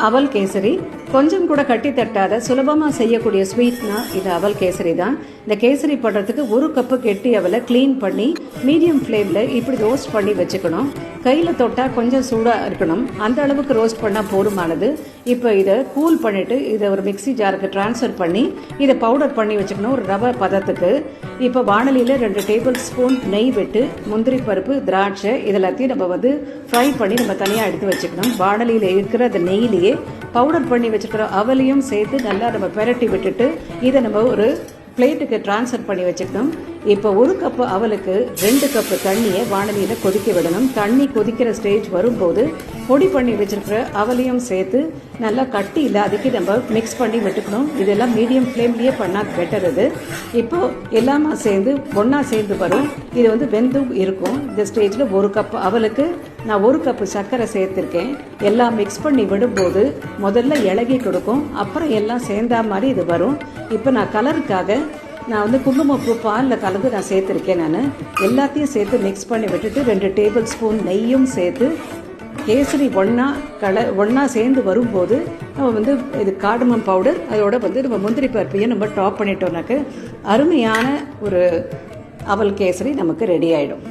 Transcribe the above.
அவல் கேசரி கொஞ்சம் கூட கட்டி தட்டாத சுலபமாக செய்யக்கூடிய ஸ்வீட்னா இது அவல் கேசரி தான். இந்த கேசரி பண்ணுறதுக்கு 1 கப்பு கெட்டி அவலை க்ளீன் பண்ணி மீடியம் ஃப்ளேமில் இப்படி ரோஸ்ட் பண்ணி வச்சுக்கணும். கையில் தொட்டால் கொஞ்சம் சூடாக இருக்கணும், அந்த அளவுக்கு ரோஸ்ட் பண்ணால் போதுமானது. இப்போ இதை கூல் பண்ணிவிட்டு இதை ஒரு மிக்சி ஜாருக்கு ட்ரான்ஸ்ஃபர் பண்ணி இதை பவுடர் பண்ணி வச்சுக்கணும் ஒரு ரவை பதத்துக்கு. இப்போ வாணலியில் 2 டேபிள் ஸ்பூன் நெய் விட்டு முந்திரி பருப்பு, திராட்சை இதெல்லாத்தையும் நம்ம ஃப்ரை பண்ணி நம்ம தனியாக எடுத்து வச்சுக்கணும். வாணலியில் இருக்கிற அந்த நெய்லேயே பவுடர் பண்ணி வச்சுக்கிற அவலையும் சேர்த்து நல்லா நம்ம பெரட்டி விட்டுட்டு இதை நம்ம ஒரு பிளேட்டுக்கு ட்ரான்ஸ்ஃபர் பண்ணி வச்சுக்கணும். இப்போ 1 கப்பு அவலுக்கு 2 கப்பு தண்ணியை வாணலியில் கொதிக்க விடணும். தண்ணி கொதிக்கிற ஸ்டேஜ் வரும்போது பொடி பண்ணி வச்சுருக்கிற அவலையும் சேர்த்து நல்லா கட்டி இல்லாததுக்கு நம்ம மிக்ஸ் பண்ணி விட்டுக்கணும். இதெல்லாம் மீடியம் ஃப்ளேம்லேயே பண்ணால் பெட்டர். இது இப்போது எல்லாமே சேர்ந்து ஒன்றா சேர்ந்து வரும். இது வெந்தும் இருக்கும். இந்த ஸ்டேஜில் 1 கப்பு அவலுக்கு நான் 1 கப்பு சர்க்கரை சேர்த்துருக்கேன். எல்லாம் மிக்ஸ் பண்ணி விடும்போது முதல்ல இலகி கொடுக்கும், அப்புறம் எல்லாம் சேர்ந்தா மாதிரி இது வரும். இப்போ நான் கலருக்காக நான் குங்குமப்பூ பாலில் கலந்து நான் சேர்த்துருக்கேன். நான் எல்லாத்தையும் சேர்த்து மிக்ஸ் பண்ணி விட்டுட்டு 2 டேபிள் ஸ்பூன் நெய்யும் சேர்த்து கேசரி ஒன்றா சேர்ந்து வரும்போது நம்ம இது கார்டமம் பவுடர் அதோட நம்ம முந்திரி பருப்பையும் நம்ம டாப் பண்ணிட்டோம்னாக்க அருமையான ஒரு அவல் கேசரி நமக்கு ரெடி ஆகிடும்.